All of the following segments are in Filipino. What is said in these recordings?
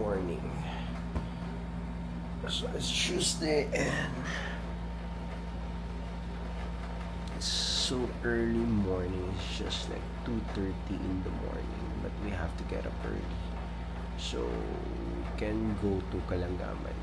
morning. So it's Tuesday and it's so early morning. It's just like 2:30 in the morning, but we have to get up early so we can go to Kalangaman.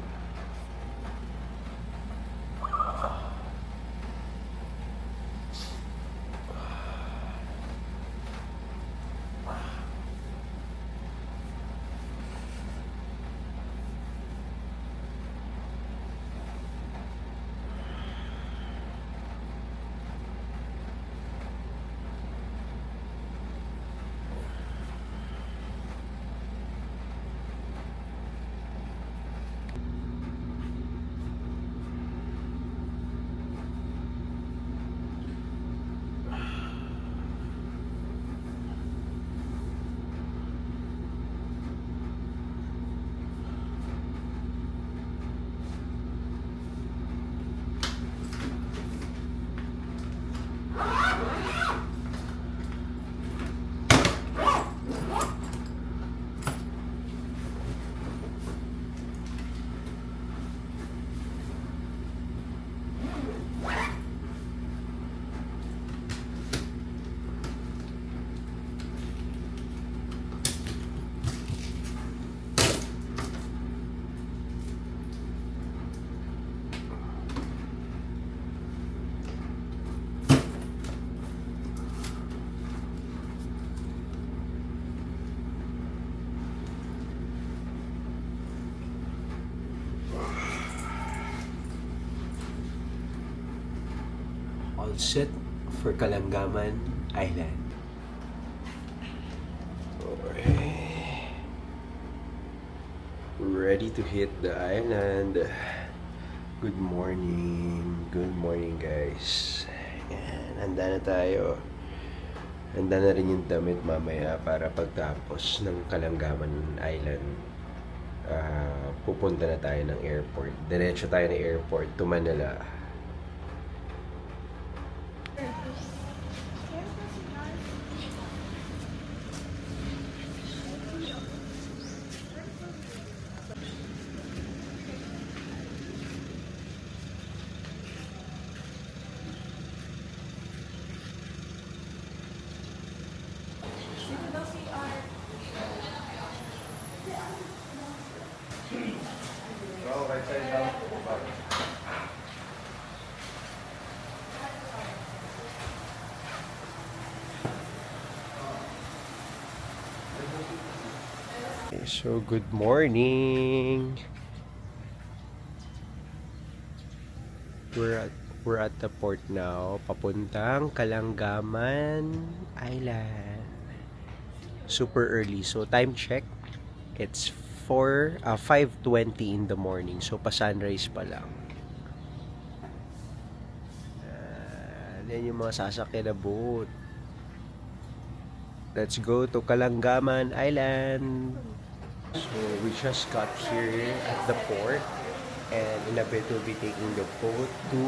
All set for Kalangaman Island. Okay. Ready to hit the island. Good morning guys. Yan, handa na tayo. Handa na rin yung damit mamaya para pagtapos ng Kalangaman Island. Pupunta na tayo ng airport. Diretso tayo ng airport to Manila. So, good morning. We're at the port now, papuntang Kalangaman Island. Super early. So, time check. It's 5:20 in the morning. So, pa-sunrise pa lang. Yan yung mga sasakyan na boat. Let's go to Kalangaman Island. So we just got here at the port, and in a bit we'll be taking the boat to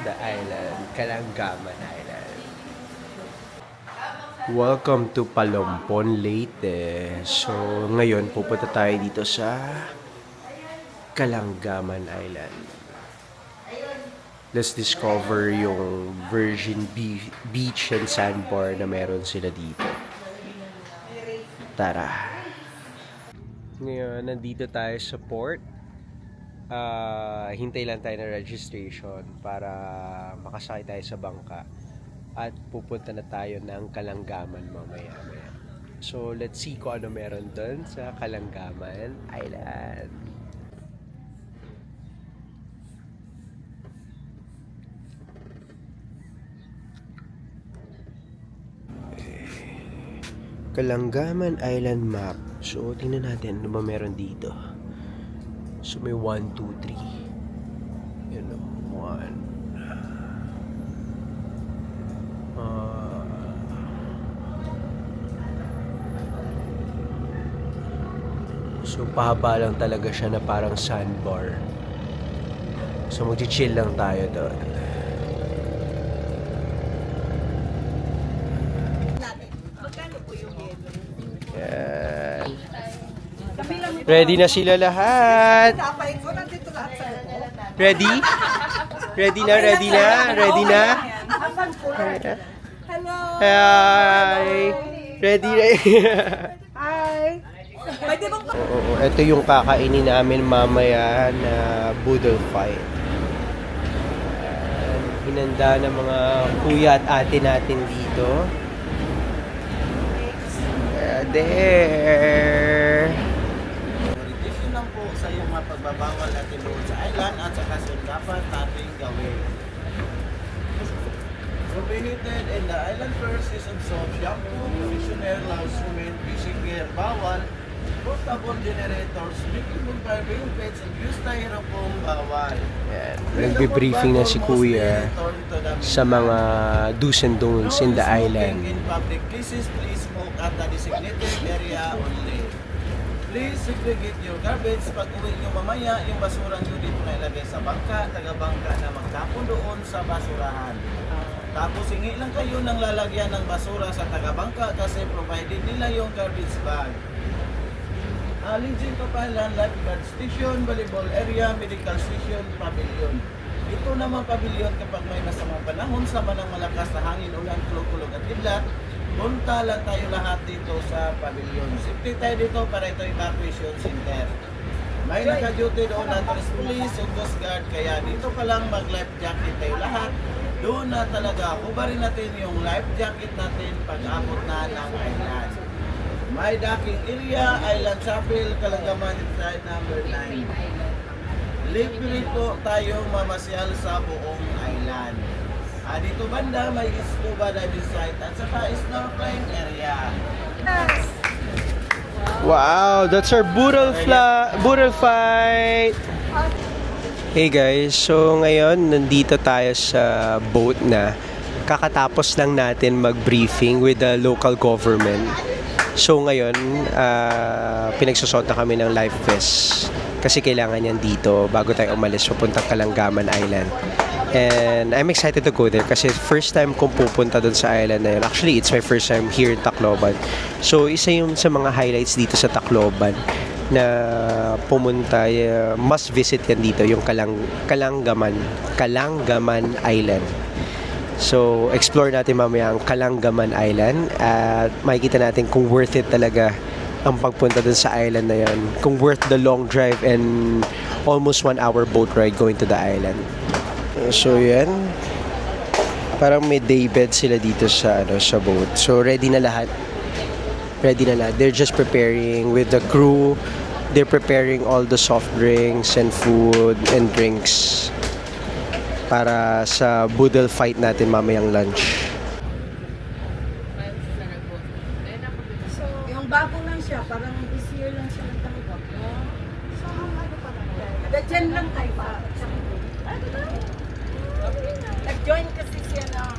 the island, Kalangaman Island. Welcome to Palompon, Leyte. So ngayon pupunta tayo dito sa Kalangaman Island. Let's discover yung Virgin Beach and Sandbar na meron sila dito. Tara! Ngayon, nandito tayo sa port. Hintay lang tayo ng registration para makasakay tayo sa bangka. At pupunta na tayo ng Kalangaman mamaya-maya. So, let's see kung ano meron doon sa Kalangaman Island. Kalangaman Island map. So, tingnan natin ano ba meron dito. So, may 1, 2, 3. Yun o, 1. So, pahaba lang talaga siya na parang sandbar. So, mag-chill lang tayo doon. Magkano po yung yelo? Yan. Kabilang Ready na sila lahat. Ready? Ready na, ready na, ready na. Hello! Hi! Ready na. Hi! Pwede bang Oo, ito yung kakainin namin mamaya na boodle fight. Hinanda ng mga kuya at ate natin dito. There! Orientation lang po sa yung mga pagbabawal natin doon sa island at saka sa dapat natin gawin. Prohibited in the island first is absorbed shampoo, conditioner, lounge swimming, fishing gear, bawal, portable generators, drinking barbing pets, and use styrofoam, bawal. Yan. Nagbe-briefing na si kuya sa mga do's and don'ts in the island. In public places, please smoke at the designated area only. Please segregate your garbage. Pag uwi nyo mamaya, yung basura nyo dito na ilagay sa bangka, taga-bangka na magtapon doon sa basurahan. Tapos hingi lang kayo ng lalagyan ng basura sa taga-bangka kasi provided nila yung garbage bag. Lingzing Kapalan, Lifeguard Station, Volleyball Area, Medical Station, Pavilion. Ito naman pavilion kapag may masamang panahon sama ng malakas na hangin, ulan, kulog-kulog at kidlat. Punta lang tayo lahat dito sa pavilion. Safety tayo dito para ito evacuation center. May naka-duty doon na police o coast guard, kaya dito pa lang mag-life jacket tayo lahat. Doon na talaga, hubarin natin yung life jacket natin pag-abot na ng island. May docking area, Island Chapel, Kalangaman, side number 9. Libre po tayong mamasyal sa buong island. Dito banda may scuba diving site at saka snorkeling area. Wow, that's our boodle fight. Hey guys, so ngayon nandito tayo sa boat na kakatapos lang natin mag-briefing with the local government. So ngayon, pinagsusot na kami ng life vest kasi kailangan yan dito bago tayo umalis papuntang Kalangaman Island. And I'm excited to go there kasi first time kong pupunta dun sa island na yun. Actually, it's my first time here in Tacloban. So isa yung sa mga highlights dito sa Tacloban na pumunta, must visit yan dito, yung Kalangaman Island. So, explore natin mamaya ang Kalangaman Island at makikita natin kung worth it talaga ang pagpunta dun sa island na yan. Kung worth the long drive and almost 1 hour boat ride going to the island. So, yan. Parang may daybed sila dito sa boat. So, ready na lahat. Ready na lahat. They're just preparing with the crew. They're preparing all the soft drinks and food and drinks para sa boodle fight natin mamayang lunch. So, yung bago lang siya, parang this year lang siya nagtanggap. So, ano pa lang? Dyan lang tayo pa. Ano na? Nag-join kasi siya na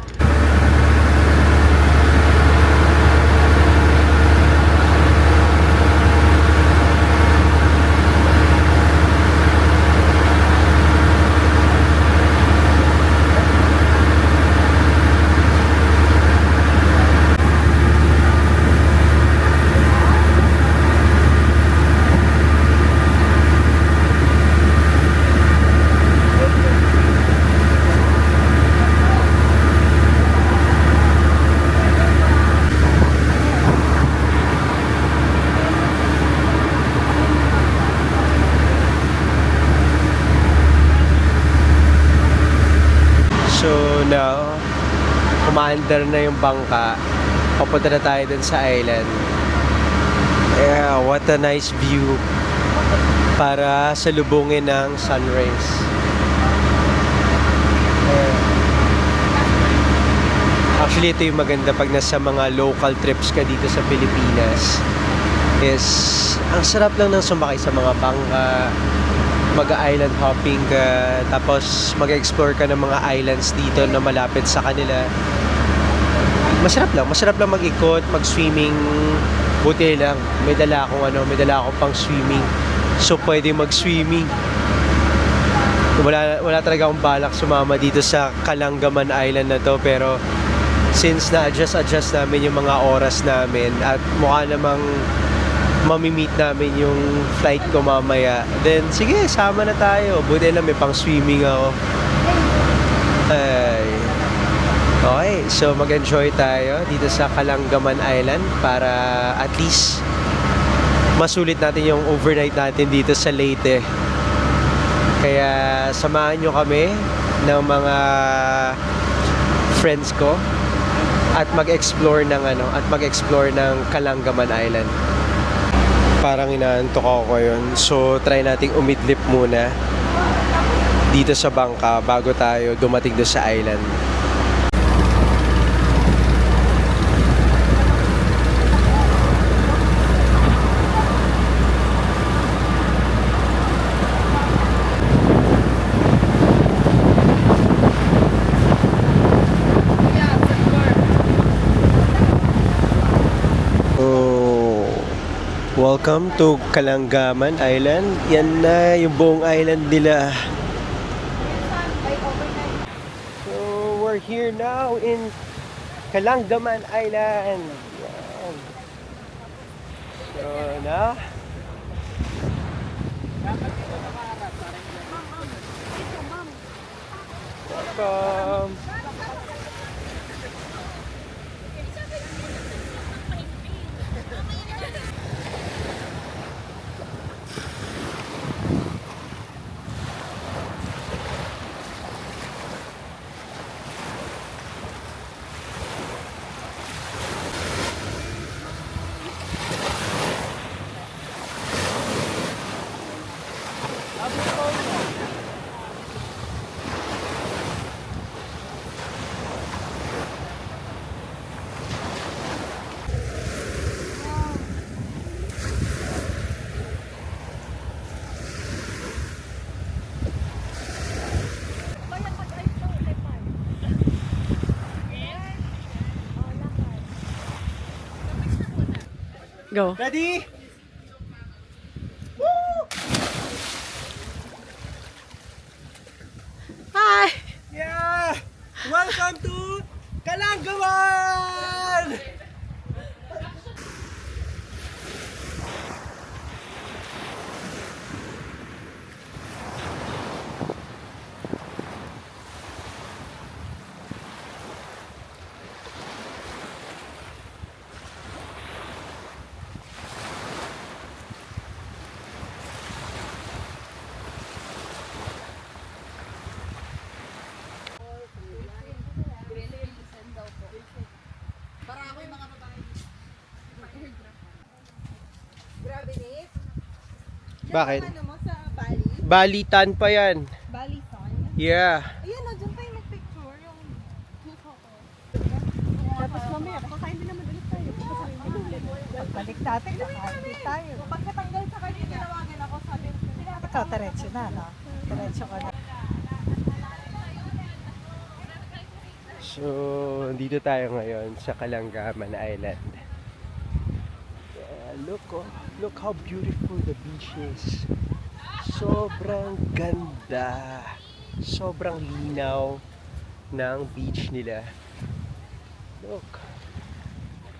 now, umaandar na yung bangka. Papunta na tayo dun sa island. Yeah, what a nice view para salubungin ng sunrise. Actually, ito yung maganda pag nasa mga local trips ka dito sa Pilipinas. Is, ang sarap lang ng sumakay sa mga bangka, mag-island hopping ka, tapos mag-explore ka ng mga islands dito na malapit sa kanila. Masarap lang mag-ikot, mag-swimming. Buti lang, may dala akong pang swimming. So pwede mag-swimming. Wala talaga akong balak sumama dito sa Kalangaman Island na to, pero since na-adjust namin yung mga oras namin at mukha namang mamimit namin yung flight ko mamaya. Then, sige, sama na tayo. Buti lang may pang swimming ako. Ay. Okay, so mag-enjoy tayo dito sa Kalangaman Island para at least masulit natin yung overnight natin dito sa Leyte. Kaya samahan nyo kami ng mga friends ko at mag-explore ng Kalangaman Island. Parang inaantok ako ngayon. So try nating umidlip muna dito sa bangka bago tayo dumating doon sa island. Welcome to Kalangaman Island. Yan na yung buong island nila. So, we're here now in Kalangaman Island. Yan. So, now welcome. Go. Ready? Hi! Yeah! Welcome to Kalangaman! Bakit? Ano mo sa Bali? Balitan pa yan. Bali Son? Yeah. Ayan o, dyan tayo mag-picture yung photo. Tapos mamaya, kakain din naman ulit tayo. Balik natin, kakain tayo. Pagkatanggal sa kanya, tinawagan ako, sabi ko, ito, diretso na, no? Diretso ko na. So, dito tayo ngayon sa Kalangaman Island. Yeah, look how beautiful the beach is. Sobrang ganda. Sobrang linaw ng beach nila. Look.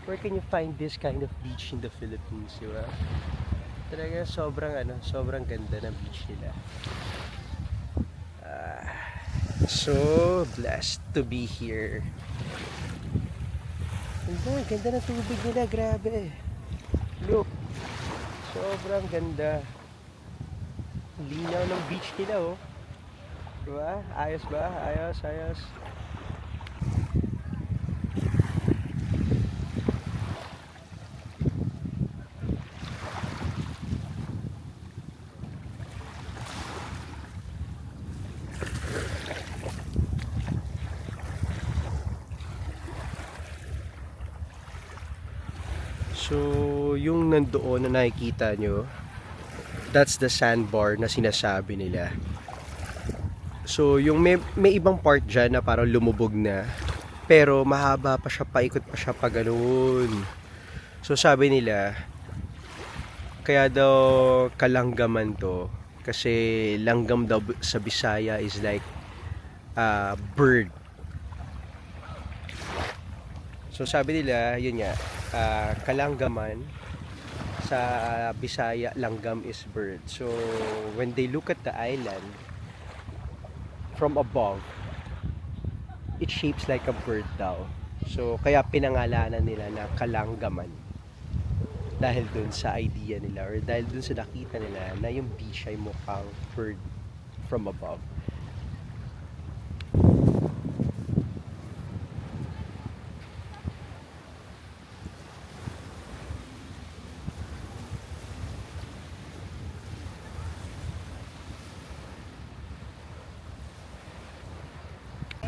Where can you find this kind of beach in the Philippines, di ba? Talaga sobrang ganda ng beach nila. So blessed to be here. Ganda ng tubig nila, grabe. Look, sobrang ganda. Linaw ng beach nila, oh. Diba? Ayos ba? Ayos. So, yung nandoon na nakikita nyo, that's the sandbar na sinasabi nila. So, yung may ibang part dyan na parang lumubog na, pero mahaba pa siya, paikot pa siya pa ganun. So, sabi nila, kaya daw Kalanggaman to, kasi langgam daw sa Bisaya is like bird. So sabi nila, yun nga, Kalanggaman Sa Bisaya, langgam is bird. So, when they look at the island from above, it shapes like a bird daw. So, kaya pinangalanan nila na Kalanggaman. Dahil dun sa idea nila or dahil dun sa nakita nila na yung beach ay mukhang bird from above.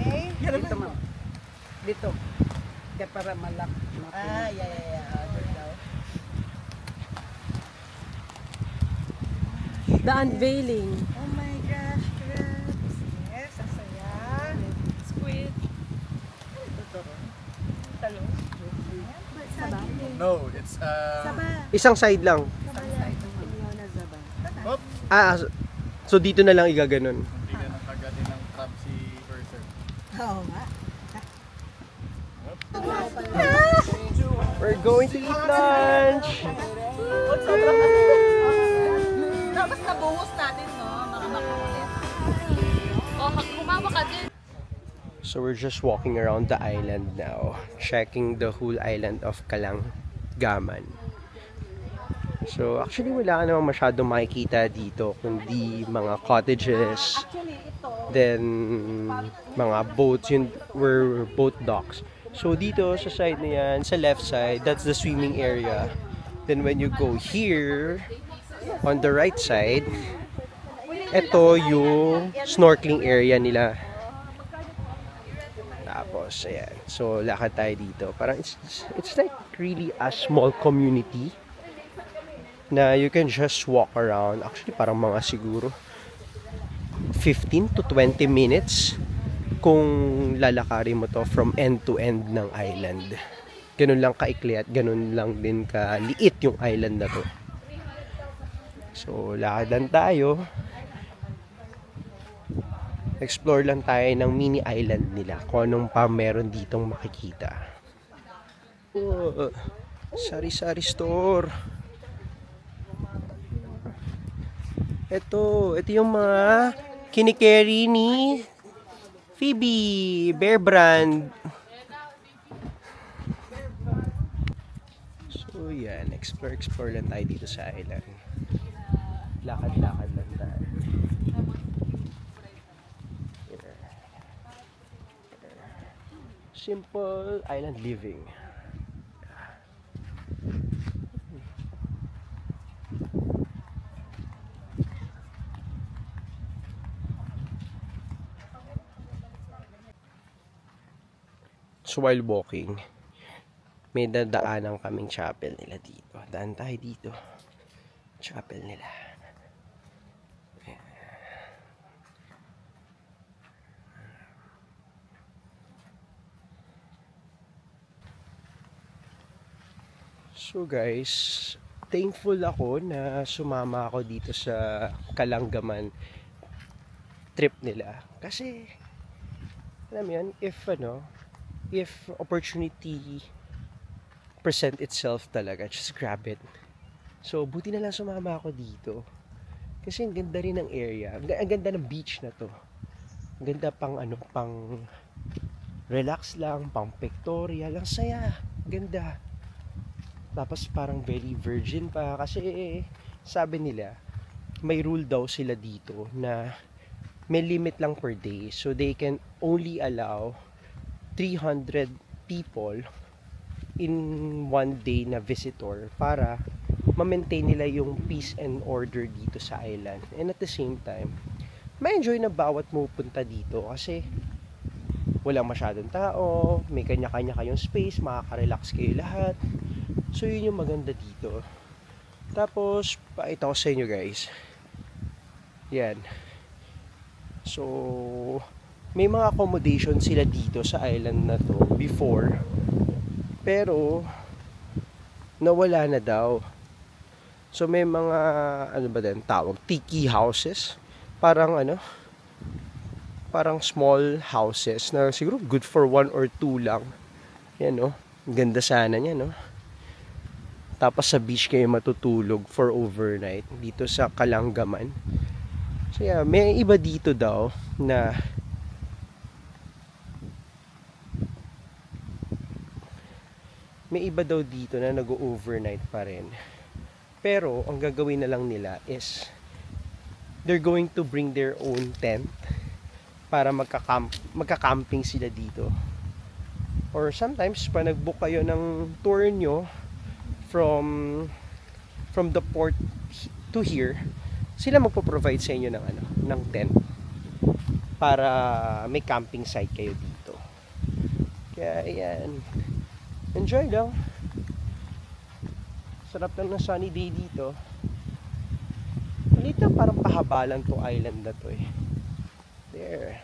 Eh, dito ma'am. Dito. Kaya para malak. Ah, yeah. Good daw. The unveiling. Oh my gosh, crabs. Yes, asaya. Squid. Talong. Saba. No, it's Saba. Isang side lang. Hop. So dito na lang igaganon. Hindi ka nakagatin ng crab si Berser. Oo nga. We're going to eat lunch! Tapos nabuhos natin, no? Mga makulit. Oh, kumawa ka din. So we're just walking around the island now, checking the whole island of Kalanggaman. So actually wala ka naman masyadong makikita dito, kundi mga cottages, Actually, ito. then mga boats, yun were boat docks. So dito sa side na yan, sa left side, that's the swimming area. Then when you go here, on the right side, ito yung snorkeling area nila. Tapos, ayan. So, lakad tayo dito. Parang it's like really a small community na you can just walk around. Actually, parang mga siguro 15 to 20 minutes kung lalakarin mo to from end to end ng island. Ganun lang kaikli at ganun lang din kaliit yung island na to. So, lakad lang tayo. Explore lang tayo ng mini island nila kung anong pa meron ditong makikita. Oh, sari-sari store. Ito yung mga kinikerry ni Phoebe Bear Brand. So yan, explore lang tayo dito sa island. Lakad-lakad lang tayo. Simple island living. So while walking, may dadaanan kaming chapel nila dito. Daan tayo dito. Chapel nila. So guys, thankful ako na sumama ako dito sa Kalanggaman trip nila. Kasi, alam mo yun, if opportunity present itself talaga, just grab it. So, buti na lang sumama ako dito. Kasi ang ganda rin ng area. Ang ganda ng beach na to. Ang ganda pang relax lang, pang pictorial. Ang saya. Ganda. Tapos parang very virgin pa. Kasi sabi nila, may rule daw sila dito na may limit lang per day. So they can only allow 300 people in one day na visitor para ma-maintain nila yung peace and order dito sa island. And at the same time, ma-enjoy na bawat pupunta dito kasi walang masyadong tao, may kanya-kanya kayong space, makaka-relax kayo lahat. So yun yung maganda dito. Tapos, pakita ko sa inyo guys. Yan. So, may mga accommodation sila dito sa island na to before. Pero, nawala na daw. So, may mga, tawag, tiki houses. Parang parang small houses na siguro good for 1 or 2 lang. Yan, no? Ganda sana niya, no? Tapos sa beach kayo matutulog for overnight dito sa Kalangaman. So yeah, may iba dito daw na nag-overnight pa rin. Pero ang gagawin na lang nila is they're going to bring their own tent para magka-camping sila dito. Or sometimes pa nag-book kayo ng tour nyo from the port to here, sila magpo-provide sa inyo ng tent para may camping site kayo dito. Kaya ayan, enjoy lang. Sarap lang ng sunny day dito. Dito parang pahabalan to island na to eh. There.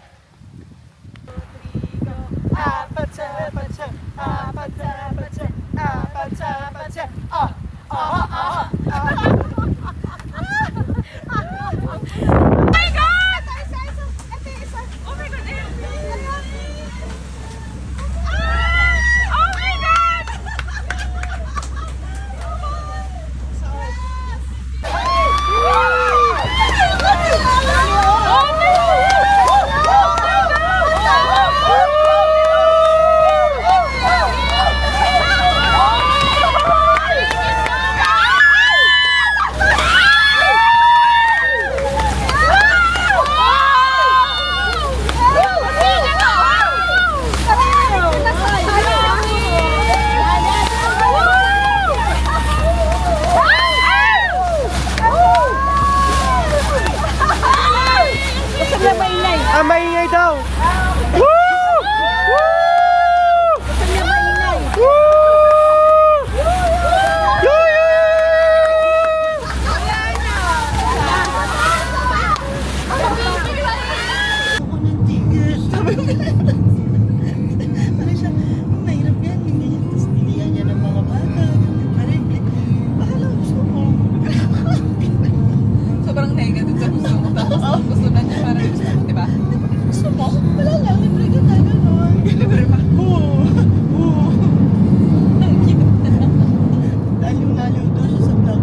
Maingay daw! Woo! Woo! Woo! Mahirap yan, yung ganyan. Tapos pilihan niya ng mga bata. Bakala gusto mo. Sobrang negative sa gusto mo. Tapos gusto na niya parang gusto mo, di ba? Gusto mo? Wala lang, libre ka tayo, Lord. Libre pa. Lalo-lalo daw siya sa vlog.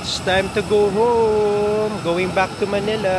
It's time to go home. Going back to Manila.